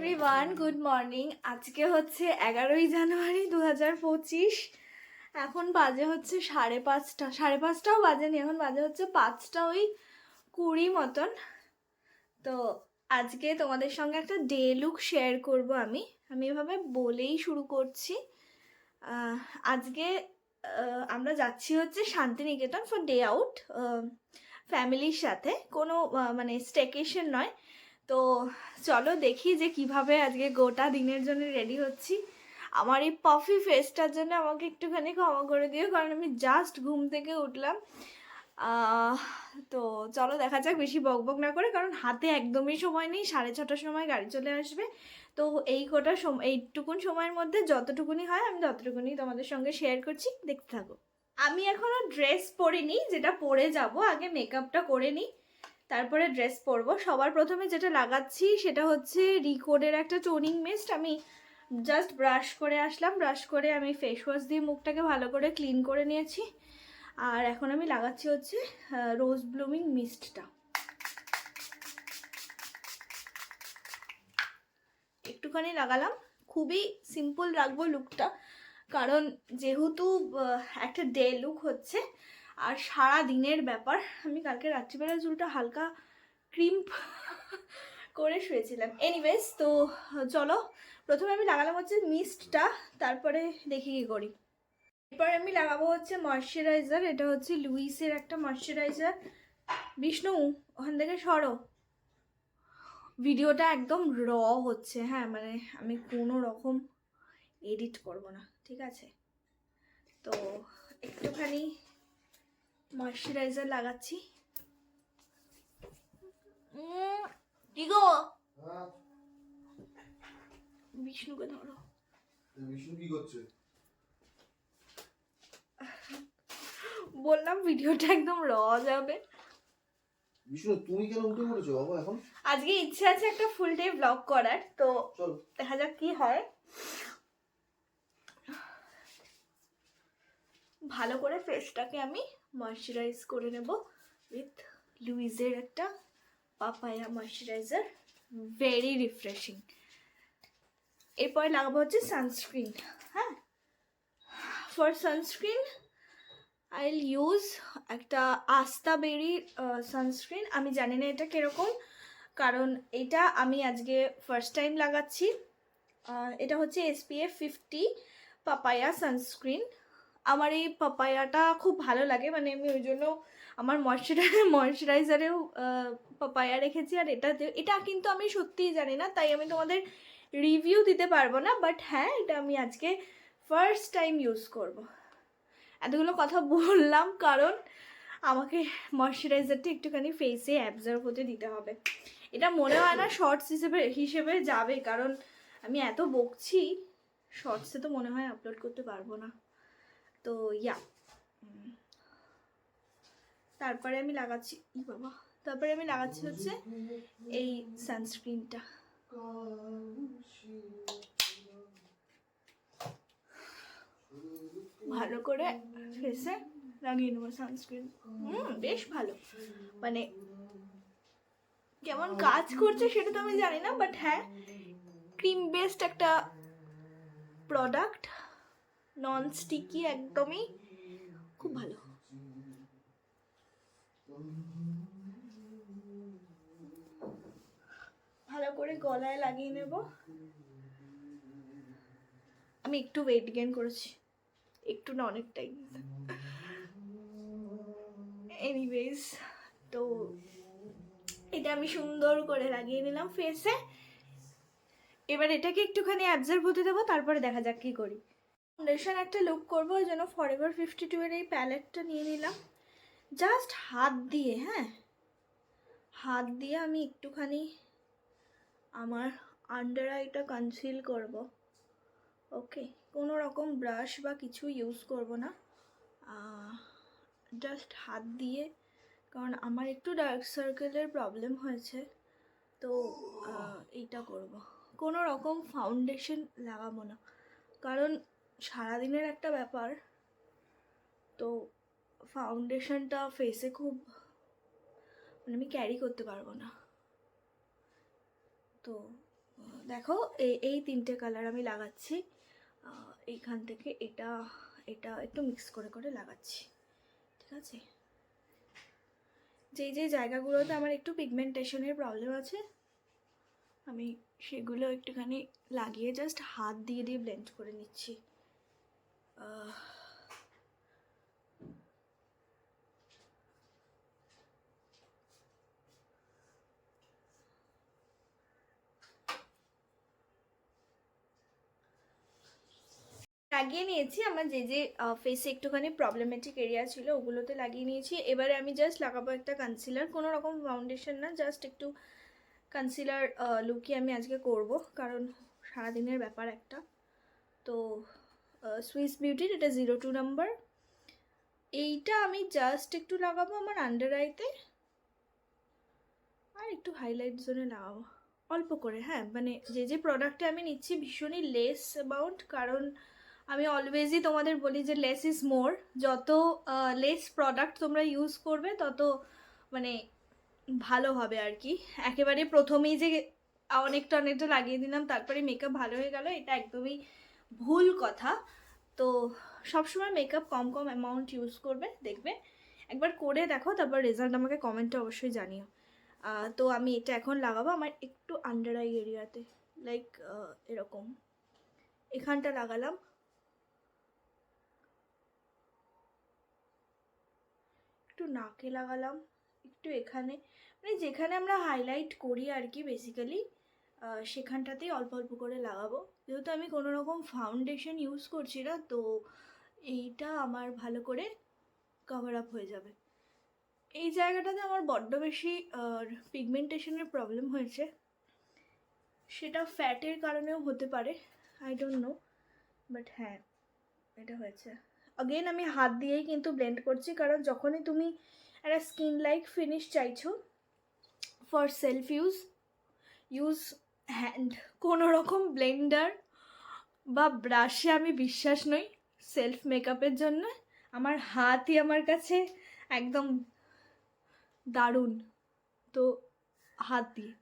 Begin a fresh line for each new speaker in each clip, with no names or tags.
Everyone, good morning. আজকে হচ্ছে 11ই জানুয়ারি 2025। এখন বাজে হচ্ছে 5:30, 5:30টাও বাজেনি, এখন বাজে হচ্ছে 5টা ওই 20 মতন। তো আজকে তোমাদের সঙ্গে একটা ডে লুক শেয়ার করব। আমি এভাবে বলেই শুরু করছি। আজকে আমরা যাচ্ছি হচ্ছে শান্তিনিকেতন ফর ডে আউট ফ্যামিলির সাথে, কোনো মানে স্টেকেশন নয়। তো চলো দেখি যে কিভাবে আজকে গোটা দিনের জন্য রেডি হচ্ছি। আমার এই পফি ফেসটার জন্য আমাকে একটুখানি ক্ষমা করে দিও, কারণ আমি জাস্ট ঘুম থেকে উঠলাম। তো চলো দেখা যাক, বেশি বকবক না করে, কারণ হাতে একদমই সময় নেই। 6:30টার সময় গাড়ি চলে আসবে। তো এইটুকুন সময়ের মধ্যে যতটুকুনি হয় আমি ততটুকুনি তোমাদের সঙ্গে শেয়ার করছি, দেখতে থাকো। আমি এখনো ড্রেস পরিনি, যেটা পরে যাব। আগে মেকআপটা করে নিই, তারপরে ড্রেস পরবো। সবার প্রথমে যেটা লাগাচ্ছি সেটা হচ্ছে রিকোডের একটা টোনিং মিস্ট। আমি জাস্ট ব্রাশ করে আসলাম, ব্রাশ করে আমি ফেস ওয়াশ দিয়ে মুখটাকে ভালো করে ক্লিন করে নিয়েছি। আর এখন আমি লাগাচ্ছি হচ্ছে রোজ ব্লুমিং মিস্টটা। একটুখানি লাগালাম, খুবই সিম্পল রাখবো লুকটা, কারণ যেহেতু একটা ডে লুক হচ্ছে আর সারা দিনের ব্যাপার। আমি কালকে রাত্রিবেলা চুলটা হালকা ক্রিম্প করে শুয়েছিলাম। এনিওয়েজ, তো চলো প্রথমে আমি লাগালাম হচ্ছে মিস্টটা, তারপরে দেখি কি করি। এরপর আমি লাগাবো হচ্ছে ময়শ্চারাইজার। এটা হচ্ছে লুইসের একটা ময়শ্চারাইজার। বিষ্ণু, ওখান থেকে সরো। ভিডিওটা একদম র হচ্ছে, হ্যাঁ, মানে আমি কোনো রকম এডিট করব না, ঠিক আছে? তো একটুখানি ময়শ্চারাইজার লাগাচ্ছি। কি গো, বিষ্ণুকে ধরো।
বিষ্ণু কি করছে?
বললাম ভিডিওটা একদম র যাবে।
বিষ্ণু তুমি কেন উঠে পড়েছো বাবা এখন?
আজকে ইচ্ছে আছে একটা ফুল ডে ব্লগ করার, তো দেখা যাক কি হয়। ভালো করে ফেসটাকে আমি ময়শ্চারাইজ করে নেব উইথ লুইজের একটা পাপায়া ময়শ্চারাইজার, ভেরি রিফ্রেশিং। এরপরে লাগাবো হচ্ছে সানস্ক্রিন। হ্যাঁ, for sunscreen I will use একটা আস্তা বেরির সানস্ক্রিন। আমি জানি না এটা কীরকম, কারণ এটা আমি আজকে ফার্স্ট টাইম লাগাচ্ছি। এটা হচ্ছে SPF 50 পাপায়া সানস্ক্রিন। আমার এই পাপায়াটা খুব ভালো লাগে, মানে আমি ওই জন্য আমার ময়শ্চারাইজারেও পাপায়া রেখেছি। আর এটা কিন্তু আমি সত্যিই জানি না, তাই আমি তোমাদের রিভিউ দিতে পারবো না। বাট হ্যাঁ, এটা আমি আজকে ফার্স্ট টাইম ইউজ করব। এতগুলো কথা বললাম কারণ আমাকে ময়শ্চারাইজারটা একটুখানি ফেসে অ্যাবজর্ব হতে দিতে হবে। এটা মনে হয় না শর্টস হিসেবে যাবে, কারণ আমি এত বকছি, শর্টসে তো মনে হয় আপলোড করতে পারবো না। তো তারপরে আমি লাগাচ্ছি হচ্ছে এই সানস্ক্রিনটা। ভালো করে ফেসে লাগিয়ে নেবো সানস্ক্রিন। বেশ ভালো, মানে কেমন কাজ করছে সেটা তো আমি জানি না, বাট হ্যাঁ, ক্রিম বেসড একটা প্রোডাক্ট, নন স্টিকি, একদমই খুব ভালো। ভালো করে গলায় লাগিয়ে নেব। আমি একটু ওয়েট গেইন করেছি, একটু না অনেকটাই। এনিওয়েজ, তো এটা আমি সুন্দর করে লাগিয়ে নিলাম ফেসে। এবার এটাকে একটুখানি অ্যাবজর্ব হতে দেবো, তারপরে দেখা যাক কি করি। ফাউন্ডেশন একটা লুক করবো, ওই জন্য ফরএভার 52 এর এই প্যালেটটা নিয়ে নিলাম। জাস্ট হাত দিয়ে, হ্যাঁ, হাত দিয়ে আমি একটুখানি আমার আন্ডার আইটা কনসিল করব। ওকে, কোনো রকম ব্রাশ বা কিছু ইউজ করব না, জাস্ট হাত দিয়ে, কারণ আমার একটু ডার্ক সার্কেলের প্রবলেম হয়েছে। তো এইটা করব, কোনো রকম ফাউন্ডেশন লাগাবো না, কারণ সারাদিনের একটা ব্যাপার। তো ফাউন্ডেশনটা ফেসে খুব, মানে আমি ক্যারি করতে পারবো না। তো দেখো এই তিনটে কালার আমি লাগাচ্ছি। এইখান থেকে এটা এটা একটু মিক্স করে করে লাগাচ্ছি, ঠিক আছে? যেই যেই জায়গাগুলোতে আমার একটু পিগমেন্টেশনের প্রবলেম আছে আমি সেগুলো একটুখানি লাগিয়ে জাস্ট হাত দিয়ে দিয়ে ব্লেন্ড করে নিচ্ছি। লাগিয়ে নিয়েছি আমার যে যে ফেসে একটুখানি প্রবলেমেটিক এরিয়া ছিল ওগুলোতে লাগিয়ে নিয়েছি। এবারে আমি জাস্ট লাগাবো একটা কনসিলার, কোনো রকম ফাউন্ডেশন না, জাস্ট একটু কনসিলার লুকই আমি আজকে করব, কারণ সারাদিনের ব্যাপার একটা। তো সুইস বিউটির এটা 02 নাম্বার, এইটা আমি জাস্ট একটু লাগাবো আমার আন্ডার আইতে, আর একটু হাইলাইট জোনে লাগাবো অল্প করে। হ্যাঁ, মানে যে যে প্রোডাক্টটা আমি নিচ্ছি ভীষণই লেস অ্যামাউন্ট, কারণ আমি অলওয়েজই তোমাদের বলি যে লেস ইজ মোর। যত লেস প্রোডাক্ট তোমরা ইউজ করবে তত মানে ভালো হবে আর কি। একেবারে প্রথমেই যে অনেকটা অনেকটা লাগিয়ে দিলাম তারপরে মেকআপ ভালো হয়ে গেল, এটা একদমই ভুল কথা। তো সবসময় মেকআপ কম কম অ্যামাউন্ট ইউজ করবে, দেখবে একবার করে দেখো, তারপর রেজাল্ট আমাকে কমেন্টে অবশ্যই জানিও। তো আমি এটা এখন লাগাবো আমার একটু আন্ডার আই এরিয়াতে, লাইক এরকম এখানটা লাগালাম, একটু নাকে লাগালাম, একটু এখানে, মানে যেখানে আমরা হাইলাইট করি আর কি বেসিক্যালি সেখানটাতেই অল্প অল্প করে লাগাবো। যেহেতু আমি কোনো রকম ফাউন্ডেশন ইউজ করছি না, তো এইটা আমার ভালো করে কভার আপ হয়ে যাবে। এই জায়গাটাতে আমার বড্ড বেশি পিগমেন্টেশনের প্রবলেম হয়েছে, সেটা ফ্যাটের কারণেও হতে পারে, আই ডোন্ট নো, বাট হ্যাঁ এটা হয়েছে। অগেন আমি হাত দিয়েই কিন্তু ব্লেন্ড করছি, কারণ যখনই তুমি একটা স্কিন লাইক ফিনিশ চাইছো ফর সেলফ ইউজ হ্যান্ড। কোনো রকম ব্লেন্ডার বা ব্রাশে আমি বিশ্বাস নই সেলফ মেকআপের জন্য। আমার হাতই আমার কাছে একদম দারুণ। তো হাত দিয়ে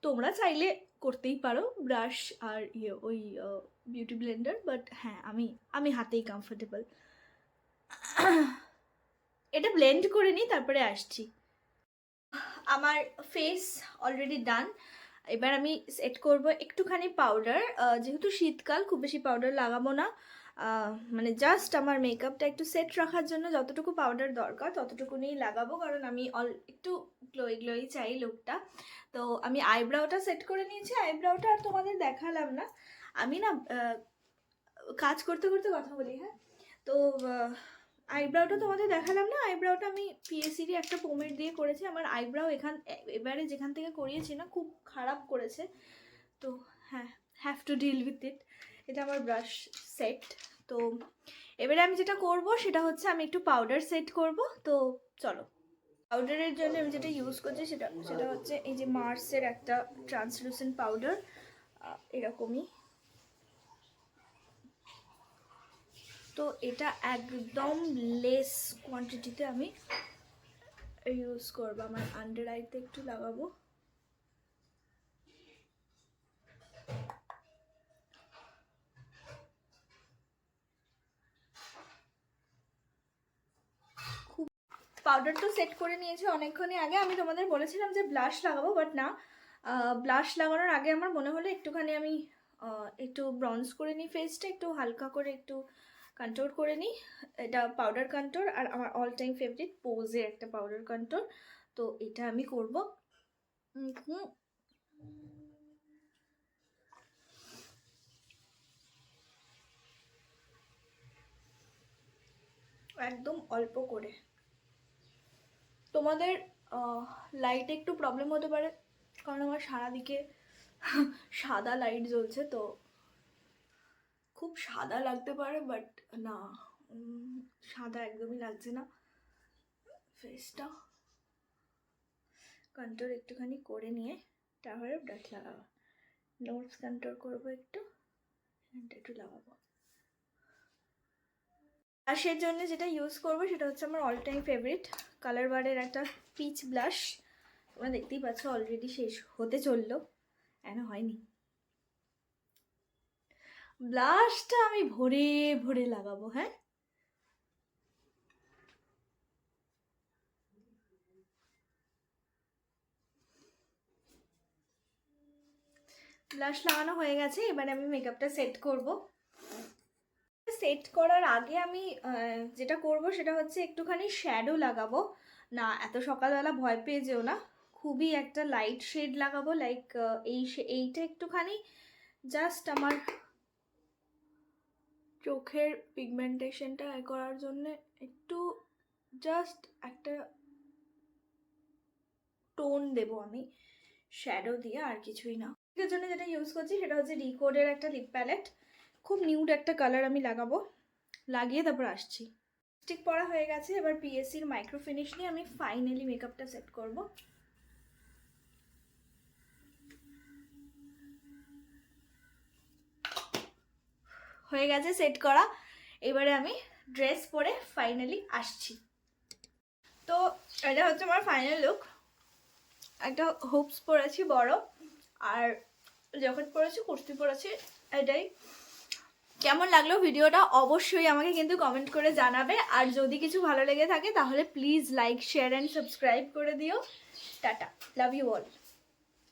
তোমরা চাইলে করতেই পারো ব্রাশ আর ওই বিউটি ব্লেন্ডার, বাট হ্যাঁ আমি হাতেই কমফোর্টেবল। এটা ব্লেন্ড করে নিই তারপরে আসছি। আমার ফেস অলরেডি ডান। এবার আমি সেট করব একটুখানি পাউডার, যেহেতু শীতকাল খুব বেশি পাউডার লাগাবো না, মানে জাস্ট আমার মেকআপটা একটু সেট রাখার জন্য যতটুকু পাউডার দরকার ততটুকুনি লাগাবো, কারণ আমি একটু গ্লোই গ্লোই চাই লুকটা। তো আমি আইব্রাউটা সেট করে নিয়েছি, আইব্রাউটা আর তোমাদের দেখালাম না। আমি না কাজ করতে করতে কথা বলি, হ্যাঁ। তো আইব্রাউটা তোমাদের দেখালাম না, আইব্রাউটা আমি পিএসিরই একটা পোমেড দিয়ে করেছি। আমার আইব্রাউ এবারে যেখান থেকে করিয়েছি না খুব খারাপ করেছে, তো হ্যাঁ have to deal with it. এটা আমার ব্রাশ সেট। তো এবারে আমি যেটা করব সেটা হচ্ছে আমি একটু পাউডার সেট করব। তো চলো, পাউডারের জন্য আমি যেটা ইউজ করছি সেটা হচ্ছে এই যে মার্সের একটা ট্রান্সলুসেন্ট পাউডার, এরকমই। তো এটা একদম লেস কোয়ান্টিটিতে আমি ইউজ করবো, আমার আন্ডার আইতে একটু লাগাবো। খুব পাউডার তো সেট করে নিয়েছি অনেকক্ষণই আগে। আমি তোমাদের বলেছিলাম যে ব্লাশ লাগাবো, বাট না, ব্লাশ লাগানোর আগে আমার মনে হলো একটুখানি আমি একটু ব্রঞ্জ করে নিই ফেসটা, একটু হালকা করে একটু কন্ট্রোল করে নিই। এটা পাউডার কন্ট্রোল, আর আমার অল টাইম ফেভারিট পোজের একটা পাউডার কন্ট্রোল। তো এটা আমি করব। একদম অল্প করে। তোমাদের লাইটে একটু প্রবলেম হতে পারে, কারণ আমার সারাদিকে সাদা লাইট জ্বলছে, তো খুব সাদা লাগতে পারে, বাট না, সাদা একদমই লাগছে না। ফেসটা কন্ট্রোল একটুখানি করে নিয়ে তারপরে ব্রাশ লাগাবো, নোটস কন্ট্রোল করবো, একটু লাগাবো। ব্লাশের জন্য যেটা ইউজ করবো সেটা হচ্ছে আমার অল টাইম ফেভারিট কালার বারের একটা পিচ ব্লাশ। তোমরা দেখতেই পাচ্ছ অলরেডি শেষ হতে চললো, এখনো হয়নি। ব্লাশটা আমি ভরে ভরে লাগাবো। হ্যাঁ, ব্লাশ লাগানো হয়ে গেছে, এবারে আমি মেকআপটা সেট করব। সেট করার আগে আমি যেটা করব সেটা হচ্ছে একটুখানি শ্যাডো লাগাবো। না, এত সকালবেলা ভয় পেয়ে যেও না, খুবই একটা লাইট শেড লাগাবো, লাইক এইটা একটুখানি জাস্ট আমার চোখের পিগমেন্টেশনটা করার জন্য একটু জাস্ট একটা টোন দেবো আমি শ্যাডো দিয়ে, আর কিছুই না। এর জন্য যেটা ইউজ করছি সেটা হচ্ছে ডিকোডের একটা লিপ প্যালেট, খুব নিউড একটা কালার আমি লাগাবো, লাগিয়ে তারপর আসছি। স্টিক পরা হয়ে গেছে, এবার পিএসসির মাইক্রো ফিনিশ নিয়ে আমি ফাইনালি মেকআপটা সেট করব। হয়ে গেছে সেট করা, এবারে আমি ড্রেস পরে ফাইনালি আসছি। তো এটা হচ্ছে আমার ফাইনাল লুক। একটা হুপস পরেছি বড়, আর জ্যাকেট পরেছি, কুর্তি পরেছি, এটাই। কেমন লাগলো ভিডিওটা অবশ্যই আমাকে কিন্তু কমেন্ট করে জানাবে, আর যদি কিছু ভালো লেগে থাকে তাহলে please like, share and subscribe করে দিও। Tata, love you all.